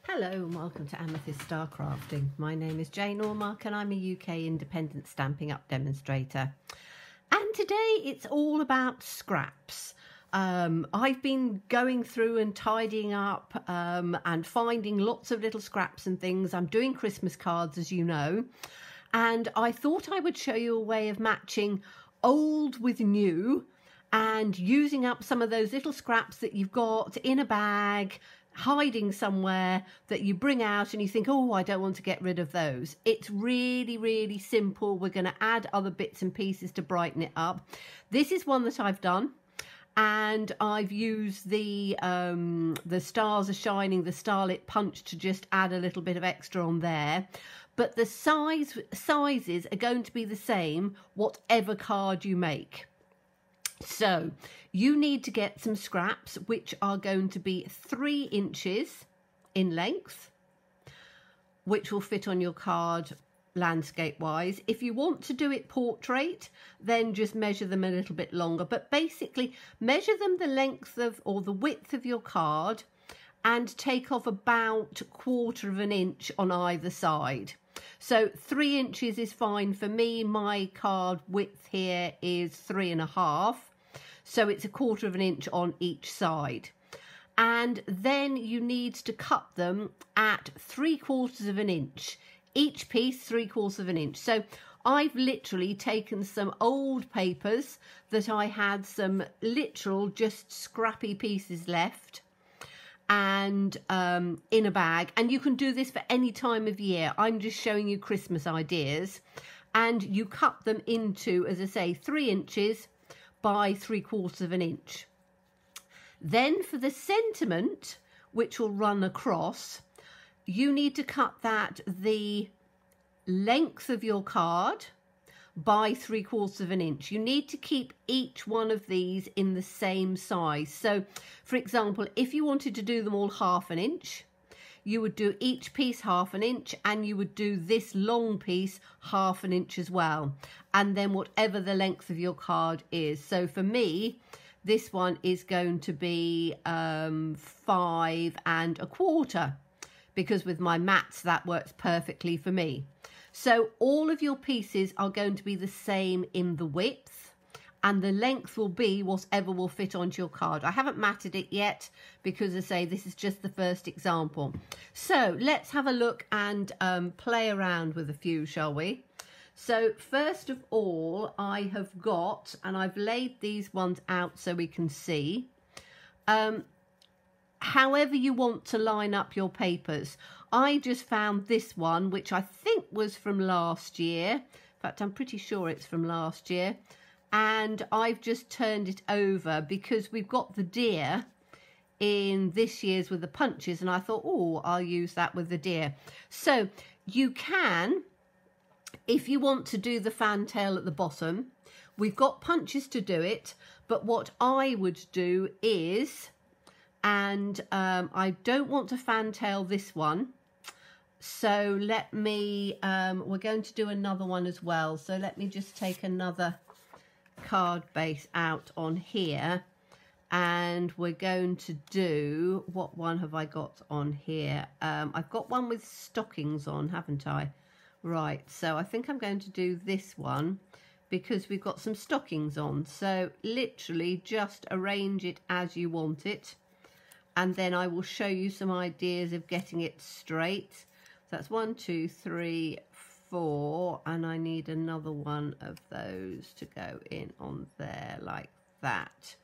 Hello and welcome to Amethyst Star Crafting. My name is Jane Ormark and I'm a UK independent Stampin' Up demonstrator. And today it's all about scraps. I've been going through and tidying up and finding lots of little scraps and things. I'm doing Christmas cards, as you know, and I thought I would show you a way of matching old with new and using up some of those little scraps that you've got in a bag, hiding somewhere, that you bring out and you think, oh, I don't want to get rid of those. It's really, really simple. We're going to add other bits and pieces to brighten it up. This is one that I've done, and I've used the Stars Are Shining, the Starlit Punch, to just add a little bit of extra on there. But the sizes are going to be the same whatever card you make. So you need to get some scraps which are going to be 3 inches in length, which will fit on your card landscape wise. If you want to do it portrait, then just measure them a little bit longer, but basically measure them the length of or the width of your card and take off about 1/4 inch on either side. So 3 inches is fine for me. My card width here is 3.5. So it's 1/4 inch on each side. And then you need to cut them at 3/4 inch. Each piece 3/4 inch. So I've literally taken some old papers that I had some literal just scrappy pieces left, and in a bag. And you can do this for any time of year. I'm just showing you Christmas ideas. And you cut them into, as I say, 3 inches by 3/4 inch. Then for the sentiment, which will run across, you need to cut that the length of your card by 3/4 inch. You need to keep each one of these in the same size. So for example, if you wanted to do them all 1/2 inch, you would do each piece 1/2 inch, and you would do this long piece 1/2 inch as well, and then whatever the length of your card is. So for me, this one is going to be 5 1/4, because with my mats that works perfectly for me. So all of your pieces are going to be the same in the width, and the length will be whatever will fit onto your card. I haven't matted it yet because, as I say, this is just the first example. So let's have a look and play around with a few, shall we? So first of all, I have got, and I've laid these ones out so we can see, however you want to line up your papers. I just found this one, which I think was from last year. In fact, I'm pretty sure it's from last year. And I've just turned it over because we've got the deer in this year's with the punches, and I thought, oh, I'll use that with the deer. So you can, if you want to do the fantail at the bottom, we've got punches to do it, but what I would do is, and I don't want to fantail this one, so let me, we're going to do another one as well. So let me just take another card base out on here, and we're going to do, what one have I got on here? I've got one with stockings on, haven't I? Right, so I think I'm going to do this one because we've got some stockings on. So literally just arrange it as you want it, and then I will show you some ideas of getting it straight. So that's 1, 2, 3, 4, and I need another one of those to go in on there like that.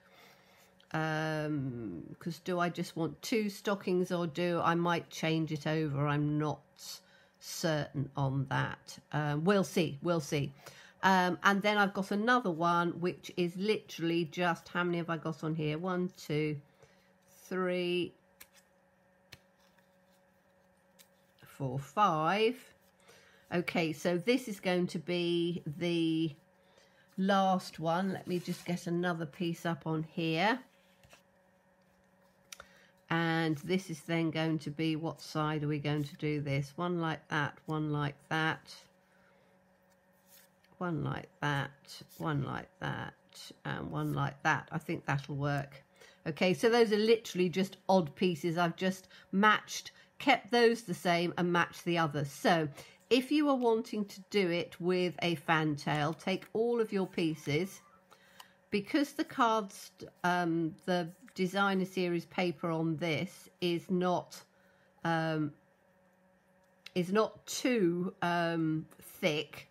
Because do I just want 2 stockings, or do I might change it over? I'm not certain on that. We'll see. And then I've got another one which is literally just, how many have I got on here? 1, 2, 3, 4, 5. Okay, so this is going to be the last one. Let me just get another piece up on here. And this is then going to be, what side are we going to do this? One like that, one like that, one like that, one like that, and one like that. I think that'll work. Okay, so those are literally just odd pieces. I've just matched kept those the same and matched the others. So if you are wanting to do it with a fantail, take all of your pieces. Because the cards, the designer series paper on this is not too thick,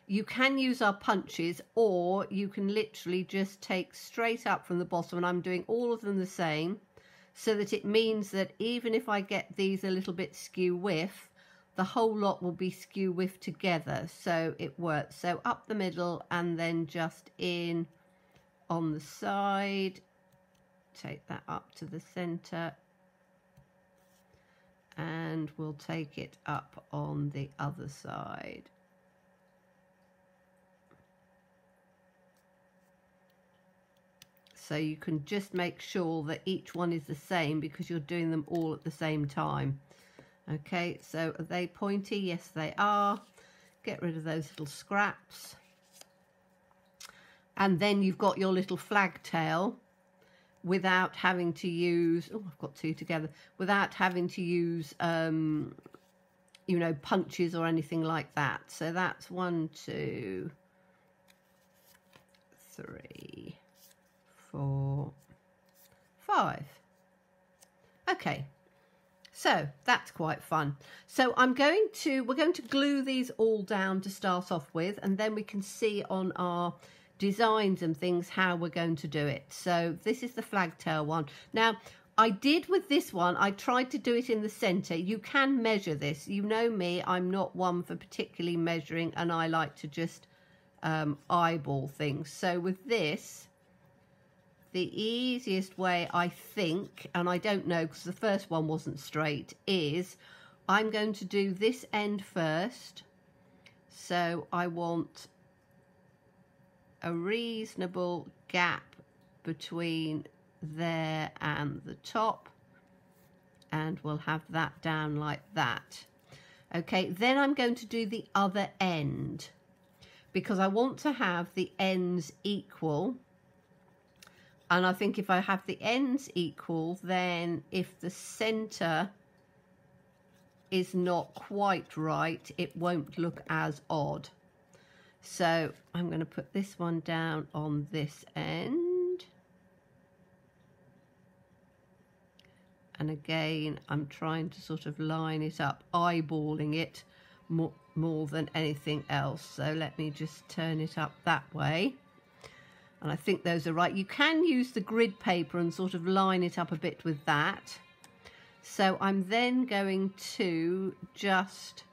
you can use our punches, or you can literally just take straight up from the bottom, and I'm doing all of them the same, so that it means that even if I get these a little bit skew whiff, the whole lot will be skew whiff together, so it works. So up the middle and then just in on the side, take that up to the center, and we'll take it up on the other side. So you can just make sure that each one is the same because you're doing them all at the same time. Okay, so are they pointy? Yes, they are. Get rid of those little scraps. And then you've got your little flag tail without having to use, oh, I've got two together, without having to use, you know, punches or anything like that. So that's 1, 2, 3, 4, 5. Okay, so that's quite fun. So we're going to glue these all down to start off with, and then we can see on our designs and things how we're going to do it. So this is the flag tail one. Now I did with this one, I tried to do it in the center. You can measure this, you know me, I'm not one for particularly measuring, and I like to just eyeball things. So with this, the easiest way, I think, and I don't know because the first one wasn't straight, is I'm going to do this end first. So I want a reasonable gap between there and the top, and we'll have that down like that. Okay, then I'm going to do the other end because I want to have the ends equal. And I think if I have the ends equal, then if the center is not quite right, it won't look as odd. So I'm going to put this one down on this end. And again, I'm trying to sort of line it up, eyeballing it more than anything else. So let me just turn it up that way. And I think those are right. You can use the grid paper and sort of line it up a bit with that. So I'm then going to just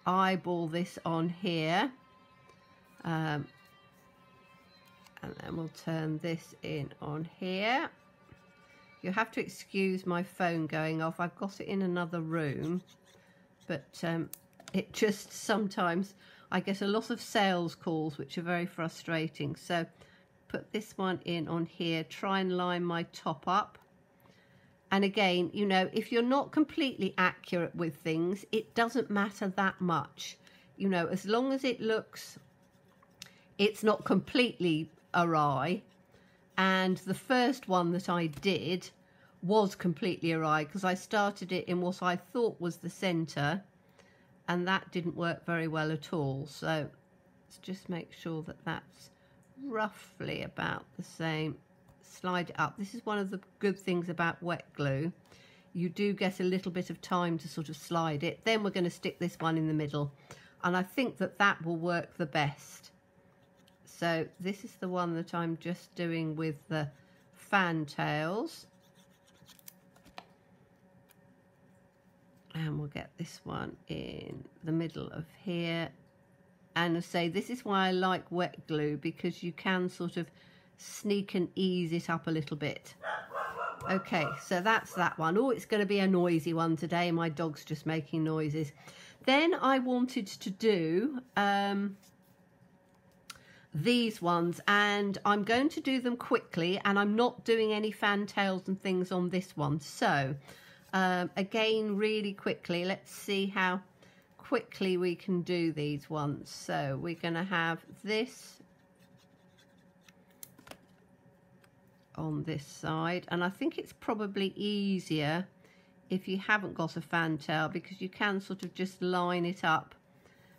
eyeball this on here. And then we'll turn this in on here. You have to excuse my phone going off. I've got it in another room. But it just sometimes, I get a lot of sales calls which are very frustrating. So put this one in on here, try and line my top up. And again, you know, if you're not completely accurate with things, it doesn't matter that much. You know, as long as it looks, it's not completely awry. And the first one that I did was completely awry because I started it in what I thought was the center, and that didn't work very well at all. So let's just make sure that that's roughly about the same. Slide it up. This is one of the good things about wet glue. You do get a little bit of time to sort of slide it. Then we're going to stick this one in the middle, and I think that that will work the best. So this is the one that I'm just doing with the fantails. And we'll get this one in the middle of here. And I say, this is why I like wet glue, because you can sort of sneak and ease it up a little bit. Okay, so that's that one. Oh, it's going to be a noisy one today. My dog's just making noises. Then I wanted to do these ones, and I'm going to do them quickly, and I'm not doing any fantails and things on this one. So again, really quickly, let's see how quickly we can do these ones. So we're going to have this on this side, and I think it's probably easier if you haven't got a fantail, because you can sort of just line it up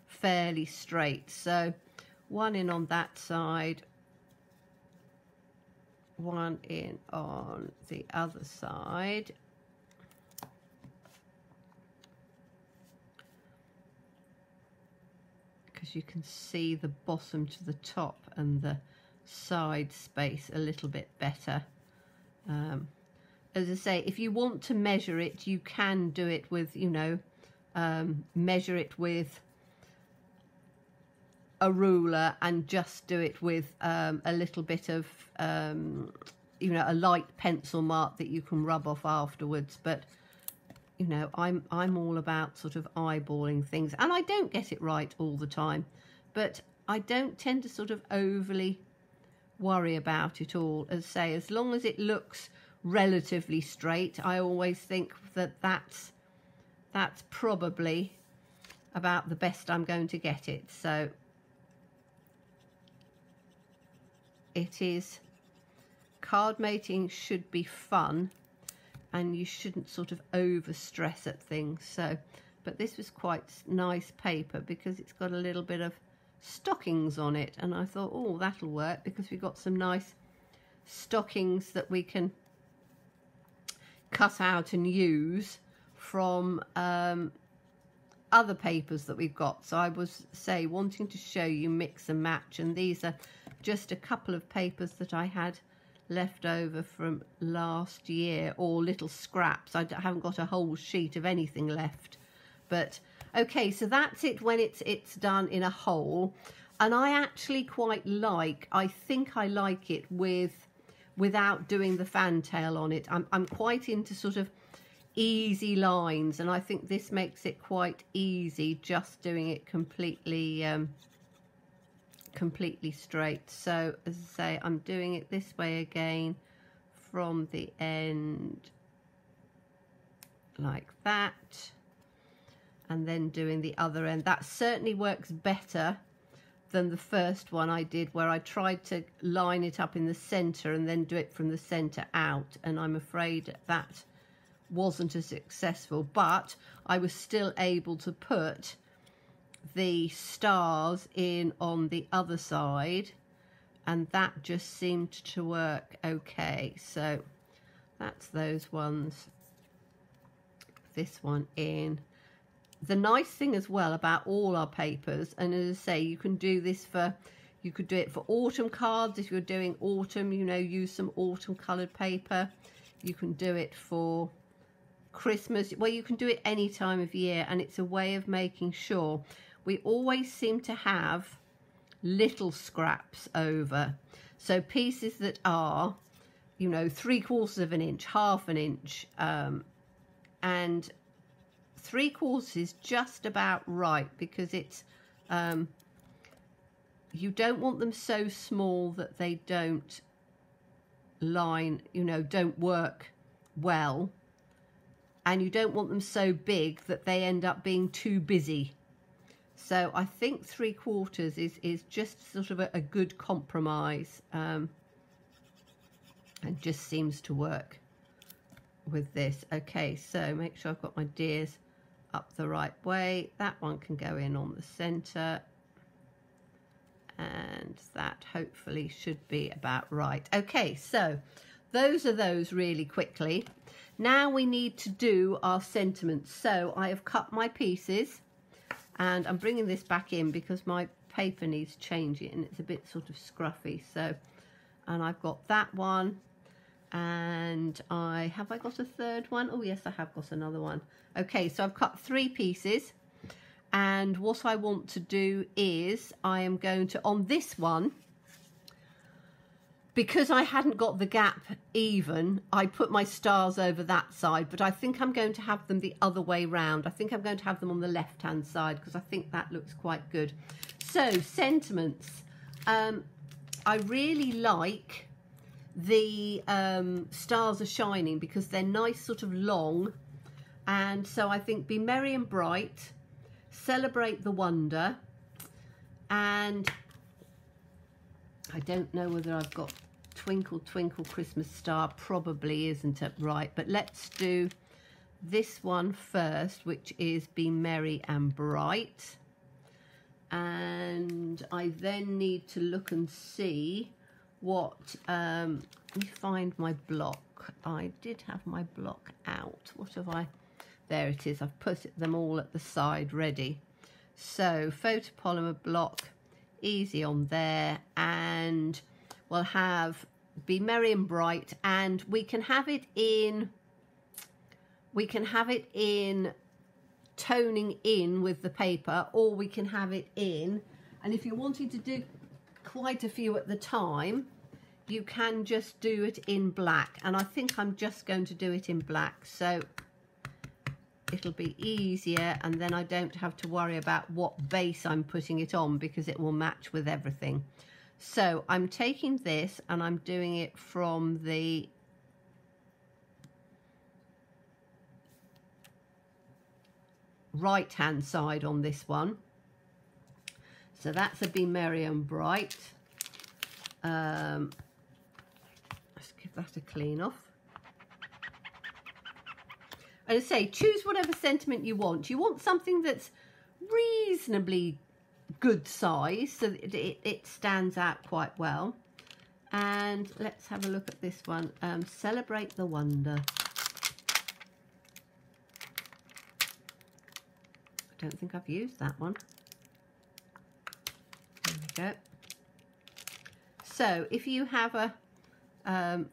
fairly straight. So one in on that side, one in on the other side. Because you can see the bottom to the top and the side space a little bit better. As I say, if you want to measure it, you can do it with, you know, measure it with a ruler and just do it with a little bit of, you know, a light pencil mark that you can rub off afterwards. But, you know, I'm all about sort of eyeballing things, and I don't get it right all the time, but I don't tend to sort of overly worry about it all. As I say, as long as it looks relatively straight, I always think that that's probably about the best I'm going to get it. So it is, card mating should be fun, and you shouldn't sort of over stress at things. So, but this was quite nice paper because it's got a little bit of stockings on it, and I thought, oh, that'll work, because we've got some nice stockings that we can cut out and use from other papers that we've got. So I was wanting to show you mix and match, and these are just a couple of papers that I had left over from last year, or little scraps. I haven't got a whole sheet of anything left, but okay, so that's it when it's done in a whole. And I actually quite like, I think I like it without doing the fantail on it. I'm quite into sort of easy lines, and I think this makes it quite easy just doing it completely completely straight. So as I say, I'm doing it this way again from the end like that, and then doing the other end. That certainly works better than the first one I did, where I tried to line it up in the center and then do it from the center out, and I'm afraid that wasn't as successful, but I was still able to put the stars in on the other side, and that just seemed to work okay. So that's those ones. This one in. The nice thing as well about all our papers, and as I say, you can do this for, you could do it for autumn cards if you're doing autumn, you know, use some autumn coloured paper. You can do it for Christmas. Well, you can do it any time of year, and it's a way of making sure. We always seem to have little scraps over. So pieces that are, you know, 3/4 of an inch, 1/2 an inch, and 3/4 is just about right, because it's, you don't want them so small that they don't line, you know, don't work well, and you don't want them so big that they end up being too busy. So I think 3/4 is just sort of a good compromise, and just seems to work with this. Okay, so make sure I've got my deers up the right way. That one can go in on the center, and that hopefully should be about right. Okay, so those are those really quickly. Now we need to do our sentiments. So I have cut my pieces, and I'm bringing this back in because my paper needs changing and it's a bit sort of scruffy. So, and I've got that one, and have I got a third one? Oh yes, I have got another one. Okay, so I've cut 3 pieces, and what I want to do is I am going to, on this one, because I hadn't got the gap even, I put my stars over that side, but I think I'm going to have them the other way round. I think I'm going to have them on the left-hand side, because I think that looks quite good. So, sentiments. I really like the Stars Are Shining, because they're nice, sort of long, and so I think Be Merry and Bright, Celebrate the Wonder, and I don't know whether I've got Twinkle Twinkle Christmas Star, probably isn't it right, but let's do this one first, which is Be Merry and Bright. And I then need to look and see what, let me find my block. I did have my block out. What have I? There it is. I've put them all at the side ready. So photopolymer block, easy on there, and we'll have Be Merry and Bright, and we can have it in toning in with the paper, or we can have it in, and if you're wanting to do quite a few at the time, you can just do it in black, and I think I'm just going to do it in black, so it'll be easier, and then I don't have to worry about what base I'm putting it on, because it will match with everything. So I'm taking this and I'm doing it from the right hand side on this one. So that's a Be Merry and Bright. Let's give that a clean off. And I say, choose whatever sentiment you want. You want something that's reasonably good size so that it stands out quite well. And let's have a look at this one. Celebrate the Wonder. I don't think I've used that one. There we go. So if you have a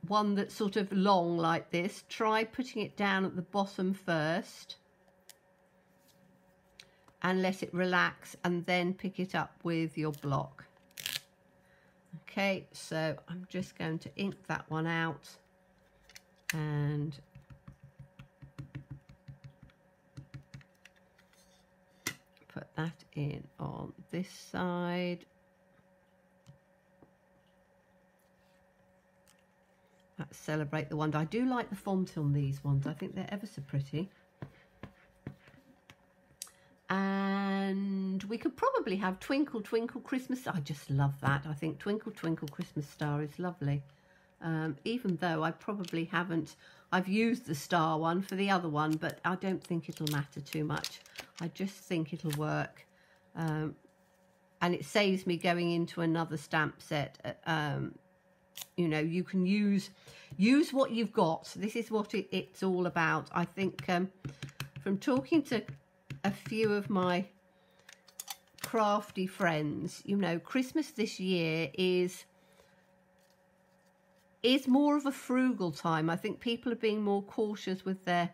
one that's sort of long like this, try putting it down at the bottom first and let it relax, and then pick it up with your block. Okay, so I'm just going to ink that one out and put that in on this side. That's Celebrate the Wonder. I do like the font on these ones. I think they're ever so pretty. And we could probably have Twinkle Twinkle Christmas. I just love that. I think Twinkle Twinkle Christmas Star is lovely. Even though I probably haven't, I've used the star one for the other one, but I don't think it'll matter too much. I just think it'll work. And it saves me going into another stamp set. You know, you can use what you've got. This is what it's all about. I think from talking to a few of my crafty friends, you know, Christmas this year is more of a frugal time. I think people are being more cautious with their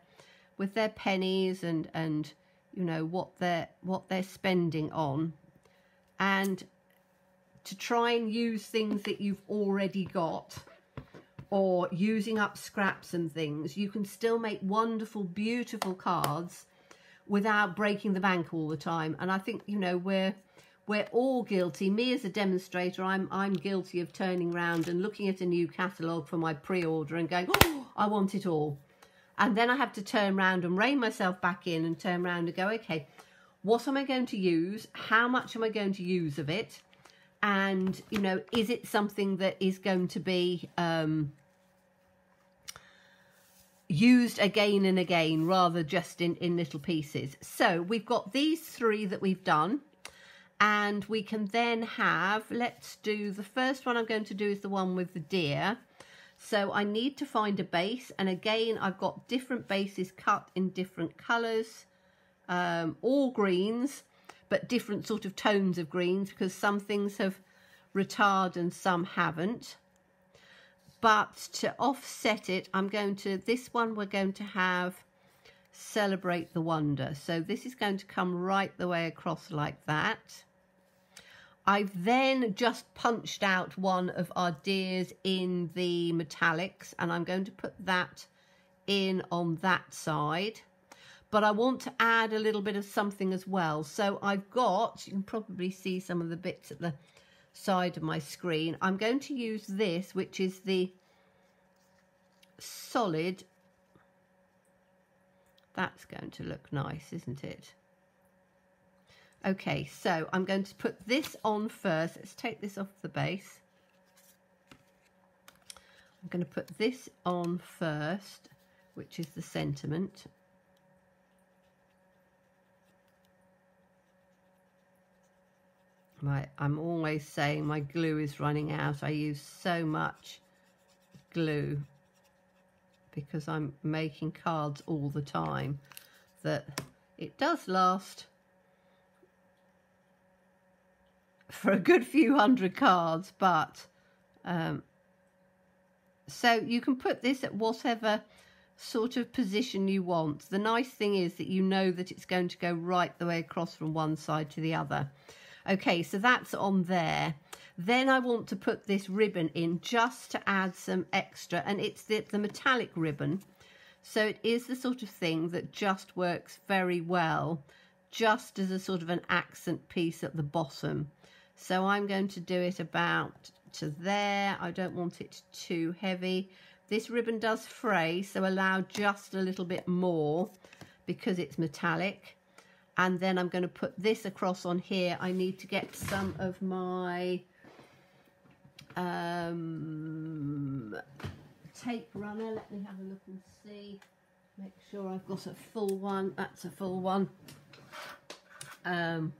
pennies and you know what they're spending on, and to try and use things that you've already got, or using up scraps and things, you can still make wonderful, beautiful cards without breaking the bank all the time. And I think, you know, we're all guilty. Me as a demonstrator, I'm guilty of turning around and looking at a new catalogue for my pre-order and going, oh, I want it all. And then I have to turn around and rein myself back in and turn around and go, okay, what am I going to use? How much am I going to use of it? And, you know, is it something that is going to be used again and again, rather just in little pieces? So we've got these three that we've done, and we can then have, let's do the first one I'm going to do is the one with the deer. So I need to find a base, and again I've got different bases cut in different colours, all greens, but different sort of tones of greens, because some things have retard and some haven't. But to offset it, I'm going to, this one we're going to have Celebrate the Wonder. So this is going to come right the way across like that. I've then just punched out one of our deers in the metallics, and I'm going to put that in on that side. But I want to add a little bit of something as well. So I've got, you can probably see some of the bits at the side of my screen. I'm going to use this, which is the solid. That's going to look nice, isn't it? Okay, so I'm going to put this on first. Let's take this off the base. I'm going to put this on first, which is the sentiment. Right, I'm always saying my glue is running out. I use so much glue because I'm making cards all the time that it does last for a good few hundred cards, but so you can put this at whatever sort of position you want. The nice thing is that you know that it's going to go right the way across from one side to the other. Okay, so that's on there. Then I want to put this ribbon in just to add some extra, and it's the metallic ribbon. So it is the sort of thing that just works very well, just as a sort of an accent piece at the bottom. So I'm going to do it about to there. I don't want it too heavy. This ribbon does fray, so allow just a little bit more because it's metallic. And then I'm going to put this across on here. I need to get some of my tape runner. Let me have a look and see. Make sure I've got a full one. That's a full one. And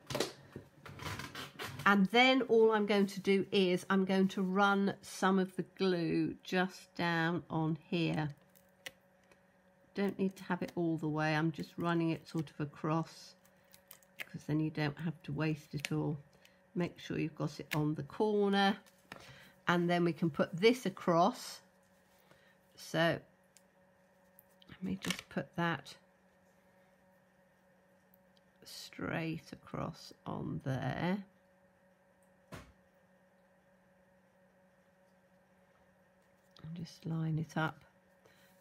then all I'm going to do is I'm going to run some of the glue just down on here. Don't need to have it all the way. I'm just running it sort of across, because then you don't have to waste it all. Make sure you've got it on the corner, and then we can put this across. So let me just put that straight across on there. And just line it up,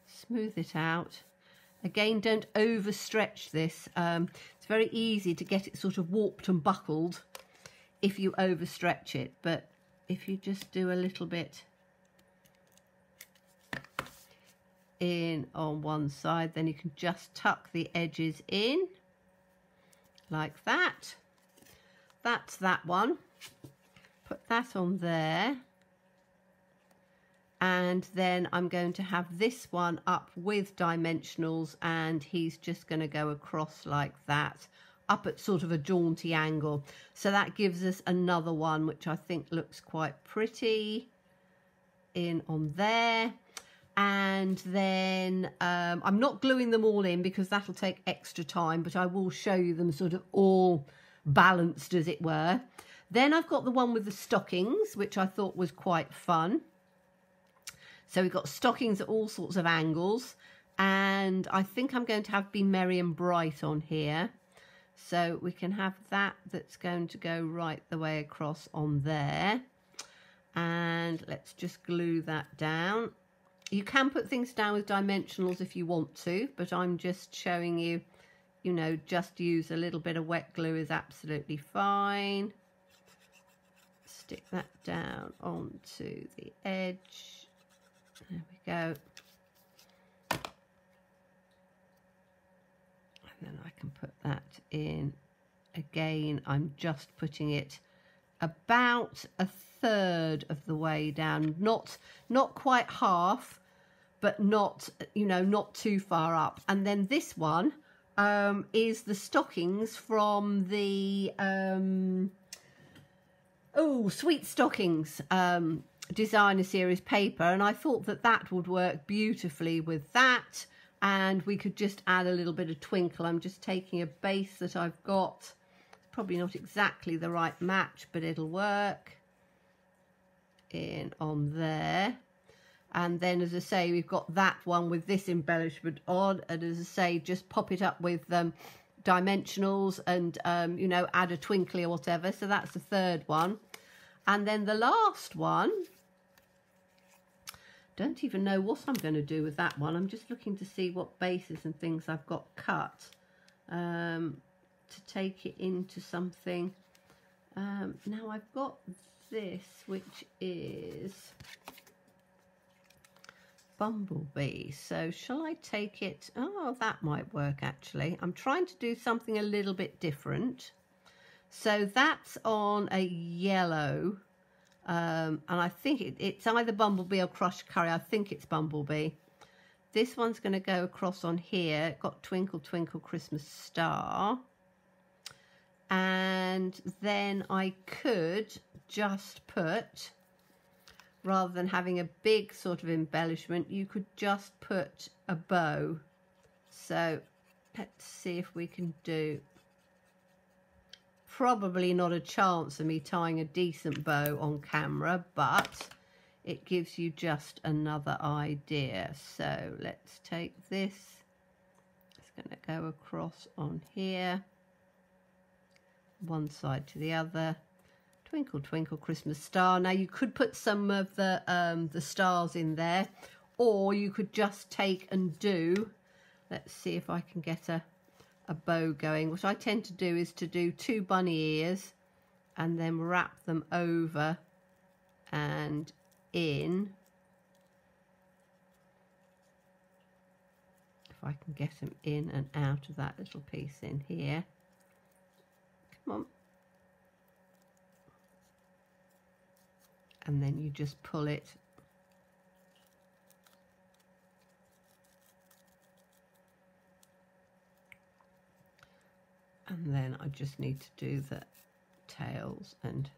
smooth it out. Again, don't overstretch this. It's very easy to get it sort of warped and buckled if you overstretch it, but if you just do a little bit in on one side, then you can just tuck the edges in like that. That's that one. Put that on there. And then I'm going to have this one up with dimensionals, and he's just going to go across like that, up at sort of a jaunty angle. So that gives us another one, which I think looks quite pretty in on there. And then I'm not gluing them all in because that'll take extra time, but I will show you them sort of all balanced, as it were. Then I've got the one with the stockings, which I thought was quite fun. So we've got stockings at all sorts of angles, and I think I'm going to have Be Merry and Bright on here. So we can have that, that's going to go right the way across on there. And let's just glue that down. You can put things down with dimensionals if you want to, but I'm just showing you, you know, just use a little bit of wet glue is absolutely fine. Stick that down onto the edge. There we go. And then I can put that in. Again, I'm just putting it about a third of the way down. Not quite half, but not, you know, not too far up. And then this one is the stockings from the Sweet Stockings designer series paper, and I thought that that would work beautifully with that, and we could just add a little bit of twinkle. I'm just taking a base that I've got, probably not exactly the right match, but it'll work in on there. And then, as I say, we've got that one with this embellishment on, and as I say, just pop it up with dimensionals and you know, add a twinkly or whatever. So that's the third one. And then the last one, don't even know what I'm going to do with that one. I'm just looking to see what bases and things I've got cut to take it into something. Now I've got this, which is Bumblebee. So shall I take it? Oh, that might work actually. I'm trying to do something a little bit different. So that's on a yellow. And I think it's either Bumblebee or Crushed Curry. I think it's Bumblebee. this one's going to go across on here. Got Twinkle Twinkle Christmas Star. And then I could just put, rather than having a big sort of embellishment, you could just put a bow. So let's see if we can do, probably not a chance of me tying a decent bow on camera, but it gives you just another idea. So let's take this, it's going to go across on here, one side to the other. Twinkle Twinkle Christmas Star. Now you could put some of the stars in there, or you could just take and do, let's see if I can get a bow going. What I tend to do is to do 2 bunny ears and then wrap them over and in. If I can get them in and out of that little piece in here. Come on. And then you just pull it and then I just need to do the tails, and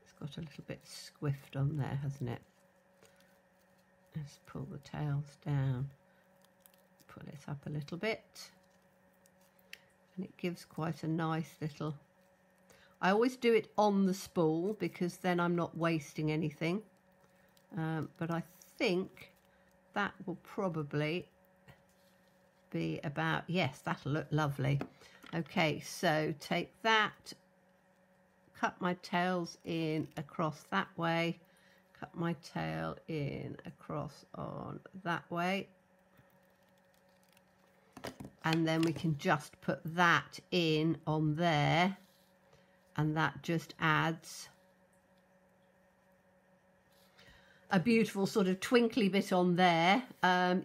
it's got a little bit squiffed on there, hasn't it? Let's pull the tails down, pull it up a little bit, and it gives quite a nice little, I always do it on the spool because then I'm not wasting anything, but I think that will probably be about, yes, that'll look lovely. Okay, so take that, cut my tails in across that way, cut my tail in across on that way, and then we can just put that in on there, and that just adds a beautiful sort of twinkly bit on there.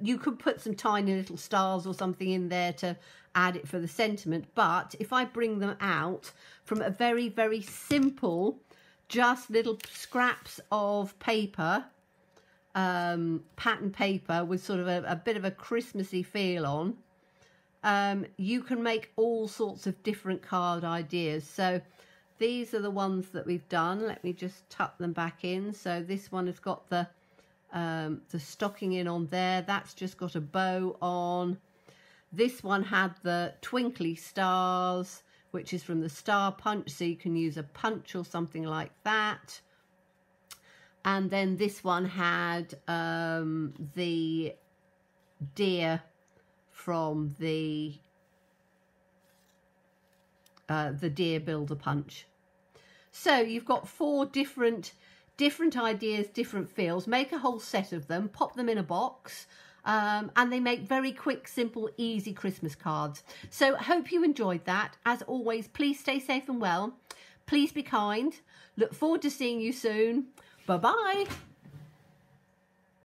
You could put some tiny little stars or something in there to add it for the sentiment, but if I bring them out from a very, very simple, just little scraps of paper, pattern paper with sort of a bit of a Christmassy feel on, you can make all sorts of different card ideas. So these are the ones that we've done. Let me just tuck them back in. So this one has got the stocking in on there. That's just got a bow on. This one had the twinkly stars, which is from the Star Punch. So you can use a punch or something like that. And then this one had the deer from the Deer Builder Punch. So you've got 4 different ideas, different feels. Make a whole set of them, pop them in a box, and they make very quick, simple, easy Christmas cards. So I hope you enjoyed that. As always, please stay safe and well. Please be kind. Look forward to seeing you soon. Bye-bye.